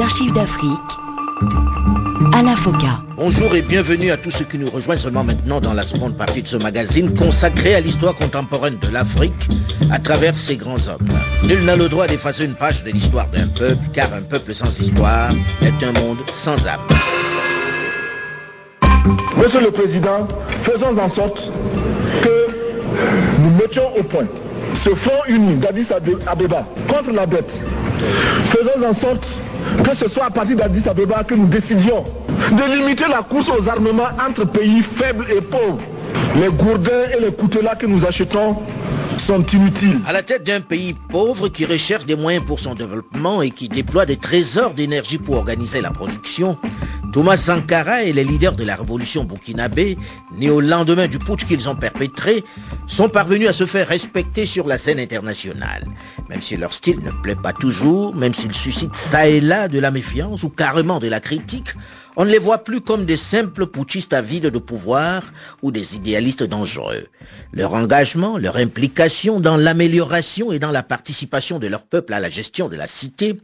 archives d'Afrique, Alain Foka. Bonjour et bienvenue à tous ceux qui nous rejoignent seulement maintenant dans la seconde partie de ce magazine consacré à l'histoire contemporaine de l'Afrique à travers ses grands hommes. Nul n'a le droit d'effacer une page de l'histoire d'un peuple, car un peuple sans histoire est un monde sans âme. Monsieur le Président, faisons en sorte que nous mettions au point ce front uni d'Addis Abeba contre la dette. Faisons en sorte que ce soit à partir d'Addis Abeba que nous décidions de limiter la course aux armements entre pays faibles et pauvres. Les gourdins et les coutelas que nous achetons sont inutiles. À la tête d'un pays pauvre qui recherche des moyens pour son développement et qui déploie des trésors d'énergie pour organiser la production, Thomas Sankara et les leaders de la révolution burkinabé, nés au lendemain du putsch qu'ils ont perpétré, sont parvenus à se faire respecter sur la scène internationale. Même si leur style ne plaît pas toujours, même s'ils suscitent ça et là de la méfiance ou carrément de la critique, on ne les voit plus comme des simples putschistes avides de pouvoir ou des idéalistes dangereux. Leur engagement, leur implication dans l'amélioration et dans la participation de leur peuple à la gestion de la cité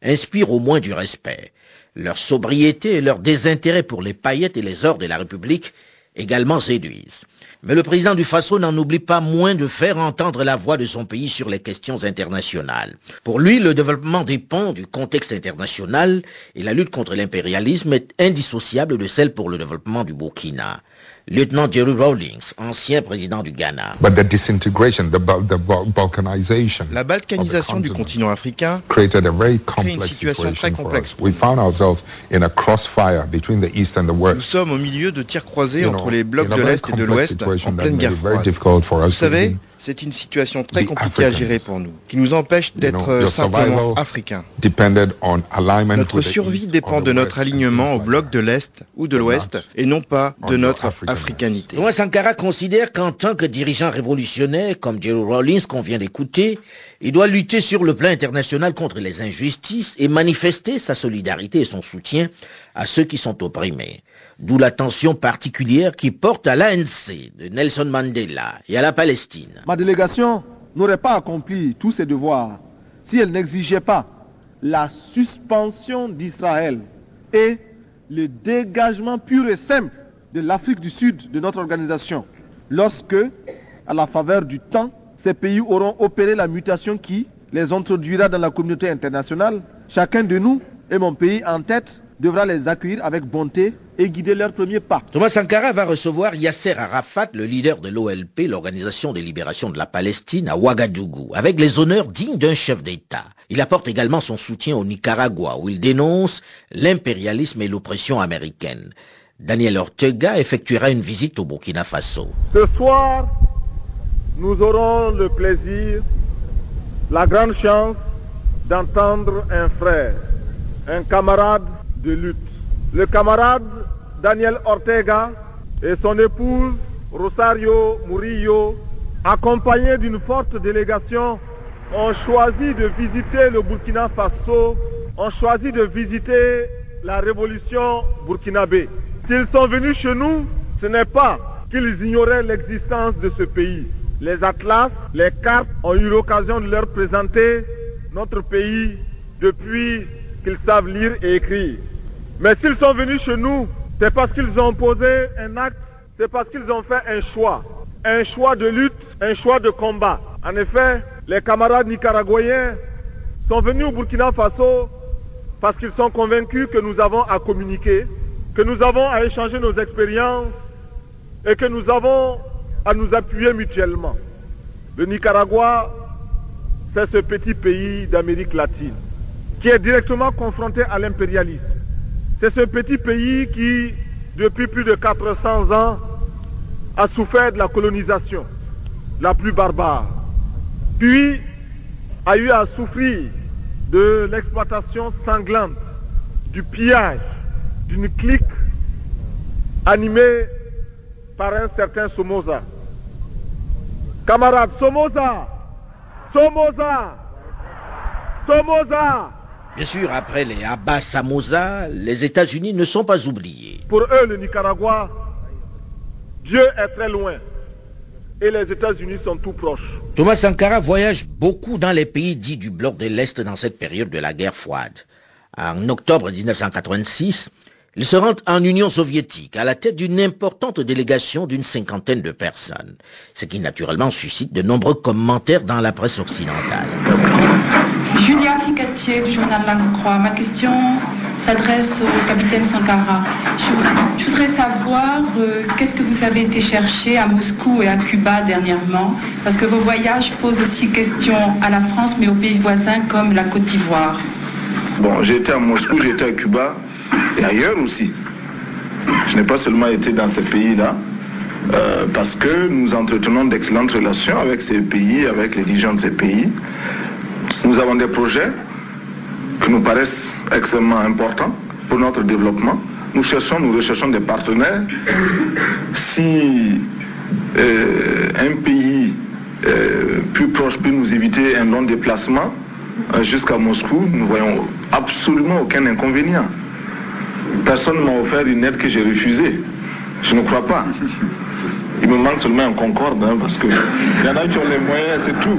inspirent au moins du respect. Leur sobriété et leur désintérêt pour les paillettes et les ors de la République également séduisent. Mais le président du Faso n'en oublie pas moins de faire entendre la voix de son pays sur les questions internationales. Pour lui, le développement dépend du contexte international et la lutte contre l'impérialisme est indissociable de celle pour le développement du Burkina. Lieutenant Jerry Rawlings, ancien président du Ghana. La balkanisation du continent africain crée une situation très complexe. Nous sommes au milieu de tirs croisés entre les blocs de l'Est et de l'Ouest en pleine guerre froide. Vous savez, c'est une situation très compliquée à gérer pour nous, qui nous empêche d'être simplement africains. Notre survie dépend de notre alignement au bloc de l'Est ou de l'Ouest et non pas de notre africanité. Thomas Sankara considère qu'en tant que dirigeant révolutionnaire, comme Jerry Rawlings qu'on vient d'écouter, il doit lutter sur le plan international contre les injustices et manifester sa solidarité et son soutien à ceux qui sont opprimés. D'où l'attention particulière qui porte à l'ANC de Nelson Mandela et à la Palestine. Ma délégation n'aurait pas accompli tous ses devoirs si elle n'exigeait pas la suspension d'Israël et le dégagement pur et simple de l'Afrique du Sud de notre organisation, lorsque, à la faveur du temps, ces pays auront opéré la mutation qui les introduira dans la communauté internationale. Chacun de nous, et mon pays en tête, devra les accueillir avec bonté et guider leurs premiers pas. Thomas Sankara va recevoir Yasser Arafat, le leader de l'OLP, l'Organisation de libération de la Palestine, à Ouagadougou, avec les honneurs dignes d'un chef d'État. Il apporte également son soutien au Nicaragua, où il dénonce l'impérialisme et l'oppression américaine. Daniel Ortega effectuera une visite au Burkina Faso. Ce soir, nous aurons le plaisir, la grande chance d'entendre un frère, un camarade de lutte. Le camarade Daniel Ortega et son épouse Rosario Murillo, accompagnés d'une forte délégation, ont choisi de visiter le Burkina Faso, ont choisi de visiter la révolution burkinabé. S'ils sont venus chez nous, ce n'est pas qu'ils ignoraient l'existence de ce pays. Les atlas, les cartes ont eu l'occasion de leur présenter notre pays depuis qu'ils savent lire et écrire. Mais s'ils sont venus chez nous, c'est parce qu'ils ont posé un acte, c'est parce qu'ils ont fait un choix de lutte, un choix de combat. En effet, les camarades nicaraguayens sont venus au Burkina Faso parce qu'ils sont convaincus que nous avons à communiquer, que nous avons à échanger nos expériences et que nous avons à nous appuyer mutuellement. Le Nicaragua, c'est ce petit pays d'Amérique latine qui est directement confronté à l'impérialisme. C'est ce petit pays qui, depuis plus de 400 ans, a souffert de la colonisation la plus barbare, puis a eu à souffrir de l'exploitation sanglante, du pillage d'une clique animée par un certain Somoza. Camarades, Somoza! Somoza! Somoza! Bien sûr, après les Abbas Somoza, les États-Unis ne sont pas oubliés. Pour eux, le Nicaragua, Dieu est très loin et les États-Unis sont tout proches. Thomas Sankara voyage beaucoup dans les pays dits du bloc de l'Est dans cette période de la guerre froide. En octobre 1986, il se rend en Union soviétique à la tête d'une importante délégation d'une 50aine de personnes, ce qui naturellement suscite de nombreux commentaires dans la presse occidentale. Julia Ficatier du journal Langue Croix. Ma question s'adresse au capitaine Sankara. Je voudrais savoir qu'est-ce que vous avez été chercher à Moscou et à Cuba dernièrement, parce que vos voyages posent aussi question à la France, mais aux pays voisins comme la Côte d'Ivoire. Bon, j'ai été à Moscou, j'ai été à Cuba et ailleurs aussi. Je n'ai pas seulement été dans ces pays-là, parce que nous entretenons d'excellentes relations avec ces pays, avec les dirigeants de ces pays. Nous avons des projets qui nous paraissent extrêmement importants pour notre développement. Nous recherchons des partenaires. Si un pays plus proche peut nous éviter un long déplacement jusqu'à Moscou, nous ne voyons absolument aucun inconvénient. Personne ne m'a offert une aide que j'ai refusée. Je ne crois pas. Il me manque seulement un Concorde, parce qu'il y en a qui ont les moyens, c'est tout.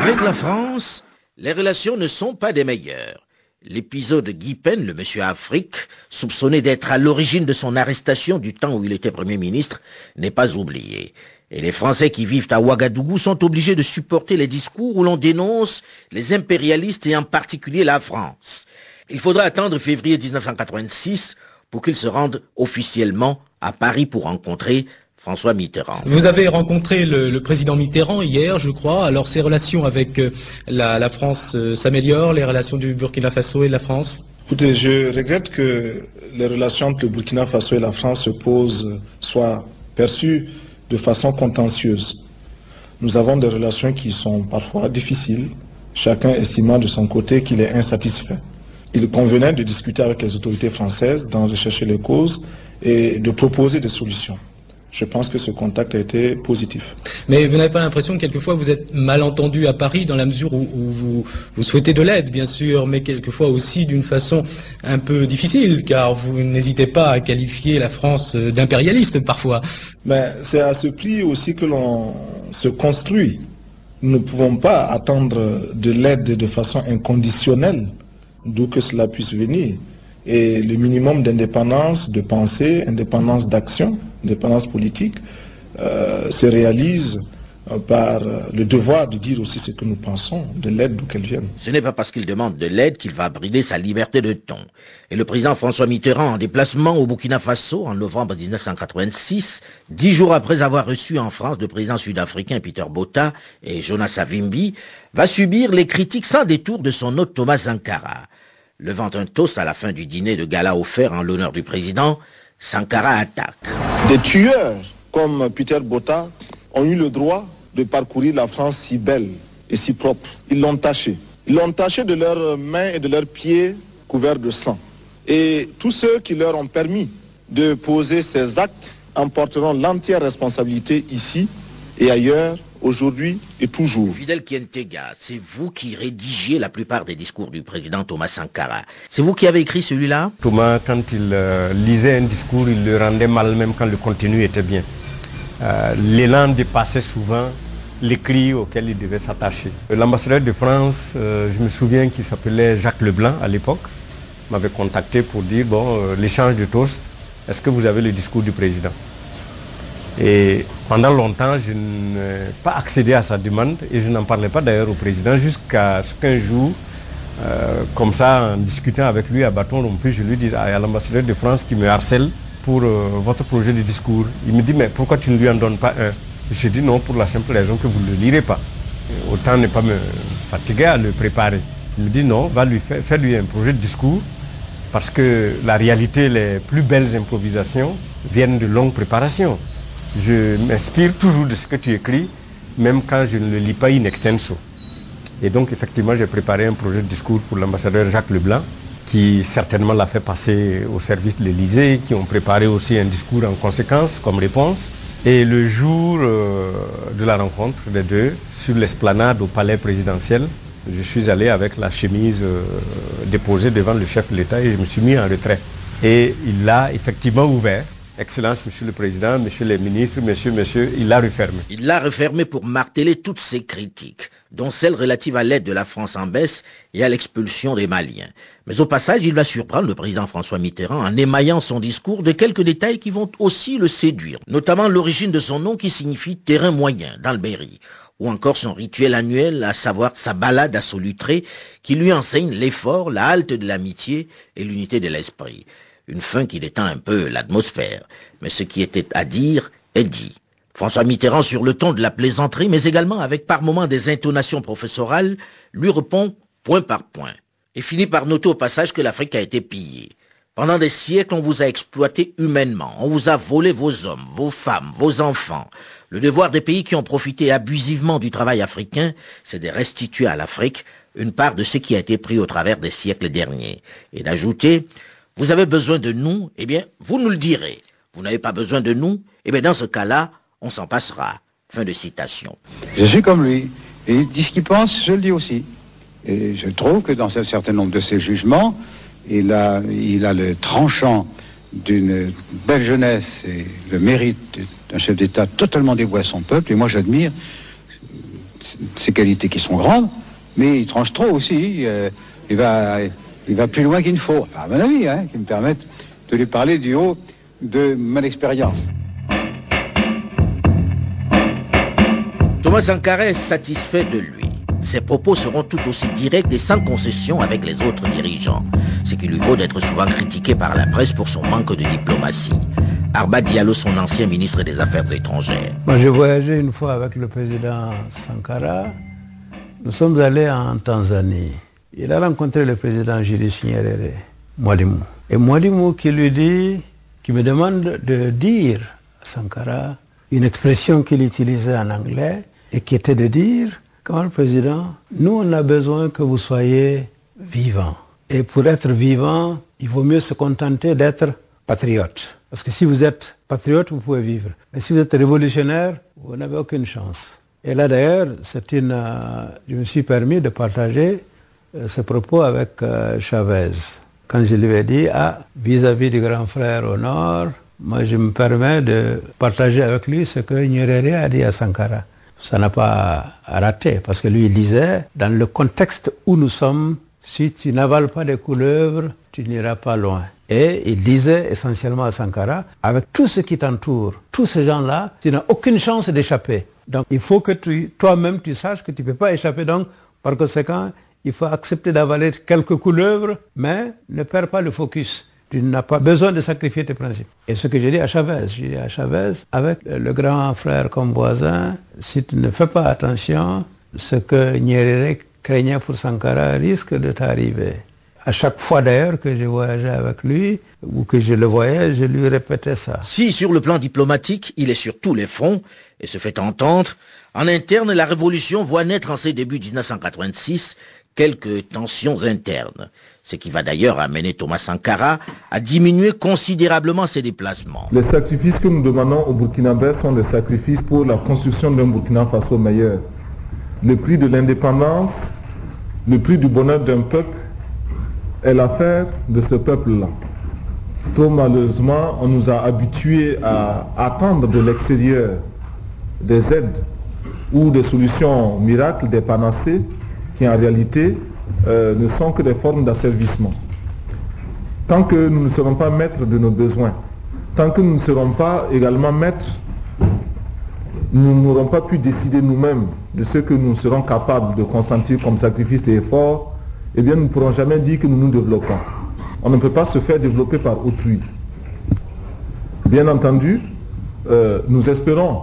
Avec la France, les relations ne sont pas des meilleures. L'épisode Guy Pen, le monsieur Afrique, soupçonné d'être à l'origine de son arrestation du temps où il était Premier ministre, n'est pas oublié. Et les Français qui vivent à Ouagadougou sont obligés de supporter les discours où l'on dénonce les impérialistes et en particulier la France. Il faudra attendre février 1986 pour qu'ils se rendent officiellement à Paris pour rencontrer François Mitterrand. Vous avez rencontré le président Mitterrand hier, je crois. Alors ces relations avec la France s'améliorent, les relations du Burkina Faso et de la France? Écoutez, je regrette que les relations entre le Burkina Faso et la France soient perçues de façon contentieuse. Nous avons des relations qui sont parfois difficiles, chacun estimant de son côté qu'il est insatisfait. Il convenait de discuter avec les autorités françaises, d'en rechercher les causes et de proposer des solutions. Je pense que ce contact a été positif. Mais vous n'avez pas l'impression que quelquefois vous êtes mal entendu à Paris dans la mesure où vous souhaitez de l'aide, bien sûr, mais quelquefois aussi d'une façon un peu difficile, car vous n'hésitez pas à qualifier la France d'impérialiste parfois. Mais c'est à ce prix aussi que l'on se construit. Nous ne pouvons pas attendre de l'aide de façon inconditionnelle, d'où que cela puisse venir. Et le minimum d'indépendance de pensée, indépendance d'action, indépendance politique, se réalise par le devoir de dire aussi ce que nous pensons, de l'aide d'où qu'elle vienne. Ce n'est pas parce qu'il demande de l'aide qu'il va brider sa liberté de ton. Et le président François Mitterrand, en déplacement au Burkina Faso en novembre 1986, 10 jours après avoir reçu en France le président sud-africain Peter Botha et Jonas Savimbi, va subir les critiques sans détour de son hôte Thomas Sankara. Levant un toast à la fin du dîner de gala offert en l'honneur du président, Sankara attaque. Des tueurs comme Peter Botha ont eu le droit de parcourir la France si belle et si propre. Ils l'ont taché. Ils l'ont taché de leurs mains et de leurs pieds couverts de sang. Et tous ceux qui leur ont permis de poser ces actes en porteront l'entière responsabilité ici et ailleurs, aujourd'hui et toujours. Fidel Kientega, c'est vous qui rédigiez la plupart des discours du président Thomas Sankara. C'est vous qui avez écrit celui-là? Thomas, quand il lisait un discours, il le rendait mal même quand le contenu était bien. L'élan dépassait souvent l'écrit auquel il devait s'attacher. L'ambassadeur de France, je me souviens qu'il s'appelait Jacques Leblanc à l'époque, m'avait contacté pour dire, l'échange de toast, est-ce que vous avez le discours du président? Et pendant longtemps, je n'ai pas accédé à sa demande et je n'en parlais pas d'ailleurs au président jusqu'à ce qu'un jour, comme ça, en discutant avec lui à bâton rompu, je lui dis, il y a l'ambassadeur de France qui me harcèle pour votre projet de discours. Il me dit, mais pourquoi tu ne lui en donnes pas un? Je dis non, pour la simple raison que vous ne le lirez pas. Autant ne pas me fatiguer à le préparer. Il me dit non, fais-lui un projet de discours parce que la réalité, les plus belles improvisations viennent de longues préparations. Je m'inspire toujours de ce que tu écris, même quand je ne le lis pas in extenso. Et donc, effectivement, j'ai préparé un projet de discours pour l'ambassadeur Jacques Leblanc, qui certainement l'a fait passer au service de l'Élysée, qui ont préparé aussi un discours en conséquence, comme réponse. Et le jour de la rencontre des deux, sur l'esplanade au palais présidentiel, je suis allé avec la chemise déposée devant le chef de l'État et je me suis mis en retrait. Et il l'a effectivement ouvert Excellence, Monsieur le Président, Monsieur les ministres, Monsieur, il l'a refermé. Il l'a refermé pour marteler toutes ses critiques, dont celles relatives à l'aide de la France en baisse et à l'expulsion des Maliens. Mais au passage, il va surprendre le président François Mitterrand en émaillant son discours de quelques détails qui vont aussi le séduire, notamment l'origine de son nom qui signifie terrain moyen dans le Berry, ou encore son rituel annuel, à savoir sa balade à Solutré, qui lui enseigne l'effort, la halte de l'amitié et l'unité de l'esprit. Une fin qui détend un peu l'atmosphère, mais ce qui était à dire est dit. François Mitterrand, sur le ton de la plaisanterie, mais également avec par moments des intonations professorales, lui répond point par point, et finit par noter au passage que l'Afrique a été pillée. Pendant des siècles, on vous a exploité humainement, on vous a volé vos hommes, vos femmes, vos enfants. Le devoir des pays qui ont profité abusivement du travail africain, c'est de restituer à l'Afrique une part de ce qui a été pris au travers des siècles derniers. Et d'ajouter, vous avez besoin de nous, eh bien, vous nous le direz. Vous n'avez pas besoin de nous, eh bien, dans ce cas-là, on s'en passera. Fin de citation. Je suis comme lui. Et il dit ce qu'il pense, je le dis aussi. Et je trouve que dans un certain nombre de ses jugements, il a le tranchant d'une belle jeunesse et le mérite d'un chef d'État totalement dévoué à son peuple. Et moi, j'admire ses qualités qui sont grandes, mais il tranche trop aussi. Il va plus loin qu'il ne faut, à mon avis, qui me permettent de lui parler du haut de mon expérience. Thomas Sankara est satisfait de lui. Ses propos seront tout aussi directs et sans concession avec les autres dirigeants, ce qui lui vaut d'être souvent critiqué par la presse pour son manque de diplomatie. Arba Diallo, son ancien ministre des Affaires étrangères. Moi, j'ai voyagé une fois avec le président Sankara. Nous sommes allés en Tanzanie. Il a rencontré le président Julius Nyerere, Mwalimu. Et Mwalimu qui me demande de dire à Sankara une expression qu'il utilisait en anglais et qui était de dire, quand le président, nous on a besoin que vous soyez vivant. Et pour être vivant, il vaut mieux se contenter d'être patriote. Parce que si vous êtes patriote, vous pouvez vivre. Mais si vous êtes révolutionnaire, vous n'avez aucune chance. Et là d'ailleurs, je me suis permis de partager ce propos avec Chavez. Quand je lui ai dit, vis-à-vis du grand frère au nord, moi je me permets de partager avec lui ce que Nyerere a dit à Sankara. Ça n'a pas raté, parce que lui il disait, dans le contexte où nous sommes, si tu n'avales pas des couleuvres, tu n'iras pas loin. Et il disait essentiellement à Sankara, avec tout ce qui t'entoure, tous ces gens-là, tu n'as aucune chance d'échapper. Donc il faut que toi-même tu saches que tu ne peux pas échapper. Donc par conséquent, il faut accepter d'avaler quelques couleuvres, mais ne perds pas le focus. Tu n'as pas besoin de sacrifier tes principes. Et ce que j'ai dit à Chavez, avec le grand frère comme voisin, si tu ne fais pas attention, ce que Nyerere craignait pour Sankara risque de t'arriver. À chaque fois d'ailleurs que je voyageais avec lui, ou que je le voyais, je lui répétais ça. Si sur le plan diplomatique, il est sur tous les fronts, et se fait entendre, en interne, la révolution voit naître en ses débuts 1986 quelques tensions internes, ce qui va d'ailleurs amener Thomas Sankara à diminuer considérablement ses déplacements. Les sacrifices que nous demandons au Burkinabé sont des sacrifices pour la construction d'un Burkina Faso meilleur. Le prix de l'indépendance, le prix du bonheur d'un peuple est l'affaire de ce peuple-là. Trop malheureusement, on nous a habitués à attendre de l'extérieur des aides ou des solutions miracles, des panacées, qui en réalité ne sont que des formes d'asservissement. Tant que nous ne serons pas maîtres de nos besoins, tant que nous ne serons pas également maîtres, nous n'aurons pas pu décider nous-mêmes de ce que nous serons capables de consentir comme sacrifice et effort, eh bien nous ne pourrons jamais dire que nous nous développons. On ne peut pas se faire développer par autrui. Bien entendu, nous espérons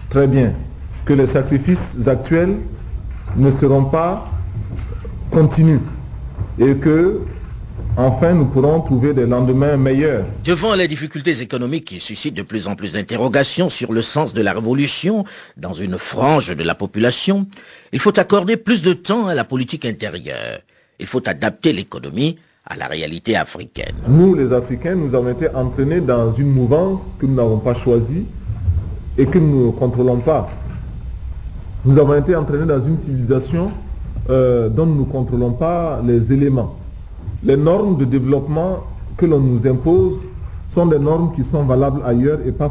très bien que les sacrifices actuels ne seront pas continus et que enfin nous pourrons trouver des lendemains meilleurs. Devant les difficultés économiques qui suscitent de plus en plus d'interrogations sur le sens de la révolution dans une frange de la population, il faut accorder plus de temps à la politique intérieure. Il faut adapter l'économie à la réalité africaine. Nous, les Africains, nous avons été entraînés dans une mouvance que nous n'avons pas choisie et que nous ne contrôlons pas. Nous avons été entraînés dans une civilisation dont nous ne contrôlons pas les éléments. Les normes de développement que l'on nous impose sont des normes qui sont valables ailleurs et pas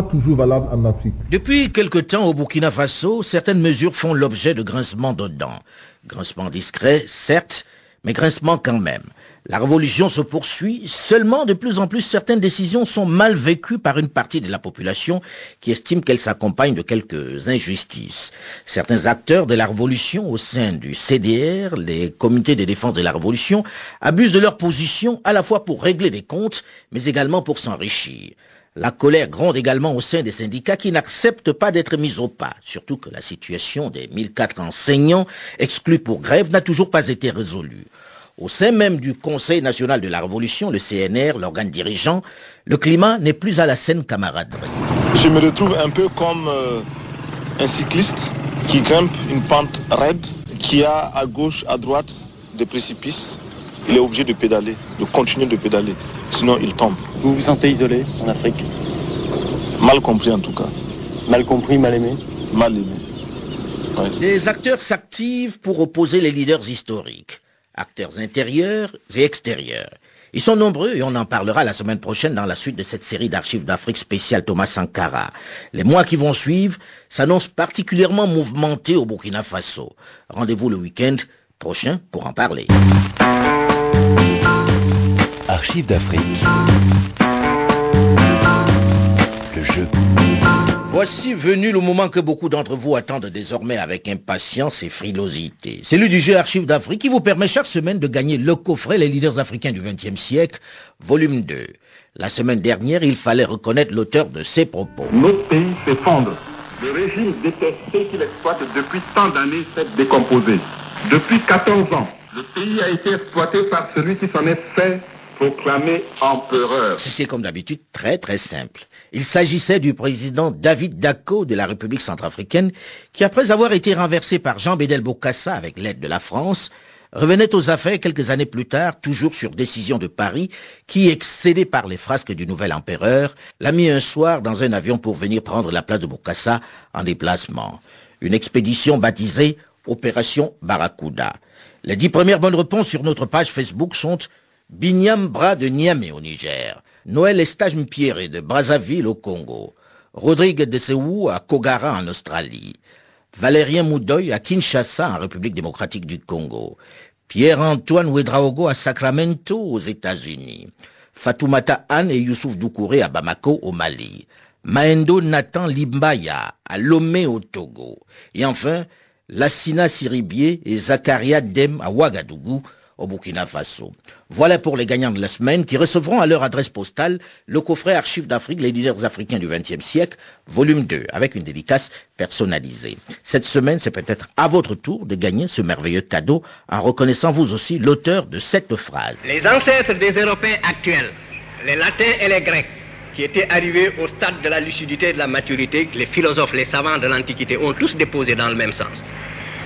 toujours valables en Afrique. Depuis quelque temps au Burkina Faso, certaines mesures font l'objet de grincements de dents. Grincements discrets, certes, mais grincements quand même. La révolution se poursuit, seulement de plus en plus certaines décisions sont mal vécues par une partie de la population qui estime qu'elles s'accompagnent de quelques injustices. Certains acteurs de la révolution au sein du CDR, les comités de défense de la révolution, abusent de leur position à la fois pour régler des comptes, mais également pour s'enrichir. La colère gronde également au sein des syndicats qui n'acceptent pas d'être mis au pas, surtout que la situation des 1004 enseignants exclus pour grève n'a toujours pas été résolue. Au sein même du Conseil national de la Révolution, le CNR, l'organe dirigeant, le climat n'est plus à la saine camaraderie. Je me retrouve un peu comme un cycliste qui grimpe une pente raide, qui a à gauche, à droite des précipices. Il est obligé de pédaler, de continuer de pédaler, sinon il tombe. Vous vous sentez isolé en Afrique? Mal compris en tout cas. Mal compris, mal aimé? Mal aimé. Ouais. Les acteurs s'activent pour opposer les leaders historiques. Acteurs intérieurs et extérieurs. Ils sont nombreux et on en parlera la semaine prochaine dans la suite de cette série d'archives d'Afrique spéciale Thomas Sankara. Les mois qui vont suivre s'annoncent particulièrement mouvementés au Burkina Faso. Rendez-vous le week-end prochain pour en parler. Archives d'Afrique. Le jeu. Voici venu le moment que beaucoup d'entre vous attendent désormais avec impatience et frilosité. Celui du jeu Archives d'Afrique qui vous permet chaque semaine de gagner le coffret Les leaders africains du XXe siècle, volume 2. La semaine dernière, il fallait reconnaître l'auteur de ces propos. Notre pays s'effondre. Le régime détesté qu'il exploite depuis tant d'années s'est décomposé. Depuis 14 ans, le pays a été exploité par celui qui s'en est fait proclamé empereur. C'était comme d'habitude très simple. Il s'agissait du président David Dacko de la République centrafricaine qui, après avoir été renversé par Jean Bédel Bokassa avec l'aide de la France, revenait aux affaires quelques années plus tard, toujours sur décision de Paris, qui, excédé par les frasques du nouvel empereur, l'a mis un soir dans un avion pour venir prendre la place de Bokassa en déplacement. Une expédition baptisée Opération Barracuda. Les 10 premières bonnes réponses sur notre page Facebook sont Binyam Bra de Niamey au Niger, Noël Estage Mpierre de Brazzaville au Congo, Rodrigue de Seou à Kogara en Australie, Valérien Moudoy à Kinshasa en République démocratique du Congo, Pierre-Antoine Ouedraogo à Sacramento aux États-Unis, Fatoumata Anne et Youssouf Doucouré à Bamako au Mali, Maendo Nathan Limbaya à Lomé au Togo, et enfin Lassina Siribié et Zakaria Dem à Ouagadougou au Burkina Faso. Voilà pour les gagnants de la semaine qui recevront à leur adresse postale le coffret Archives d'Afrique, les leaders africains du XXe siècle, volume 2, avec une dédicace personnalisée. Cette semaine, c'est peut-être à votre tour de gagner ce merveilleux cadeau en reconnaissant vous aussi l'auteur de cette phrase. Les ancêtres des Européens actuels, les Latins et les Grecs, qui étaient arrivés au stade de la lucidité et de la maturité, les philosophes, les savants de l'Antiquité ont tous déposé dans le même sens.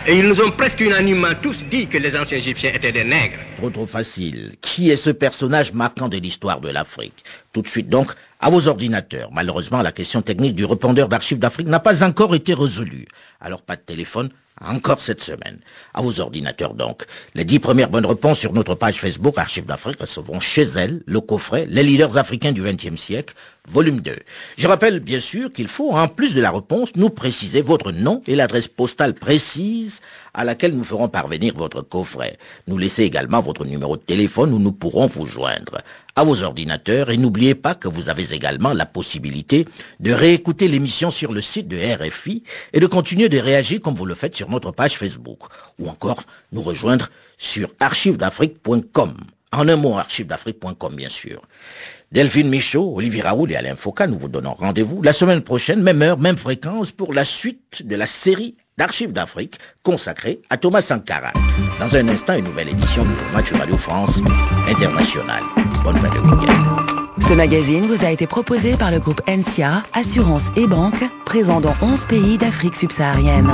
Et ils nous ont presque unanimement tous dit que les anciens Égyptiens étaient des nègres. Trop facile. Qui est ce personnage marquant de l'histoire de l'Afrique? Tout de suite donc, à vos ordinateurs. Malheureusement, la question technique du répondeur d'Archives d'Afrique n'a pas encore été résolue. Alors pas de téléphone, encore cette semaine. À vos ordinateurs donc. Les 10 premières bonnes réponses sur notre page Facebook Archives d'Afrique recevront chez elles le coffret Les leaders africains du XXe siècle, volume 2. Je rappelle bien sûr qu'il faut, en plus de la réponse, nous préciser votre nom et l'adresse postale précise à laquelle nous ferons parvenir votre coffret. Nous laissez également votre numéro de téléphone où nous pourrons vous joindre. À vos ordinateurs et n'oubliez pas que vous avez également la possibilité de réécouter l'émission sur le site de RFI et de continuer de réagir comme vous le faites sur notre page Facebook ou encore nous rejoindre sur archivesdafrique.com. En un mot, archivesdafrique.com bien sûr. Delphine Michaud, Olivier Raoul et Alain Foucault, nous vous donnons rendez-vous la semaine prochaine, même heure, même fréquence pour la suite de la série d'Archives d'Afrique consacrée à Thomas Sankara. Dans un instant, une nouvelle édition du Match Radio France International. Bonne fin de week-end. Ce magazine vous a été proposé par le groupe NCA, Assurance et Banque, présent dans 11 pays d'Afrique subsaharienne.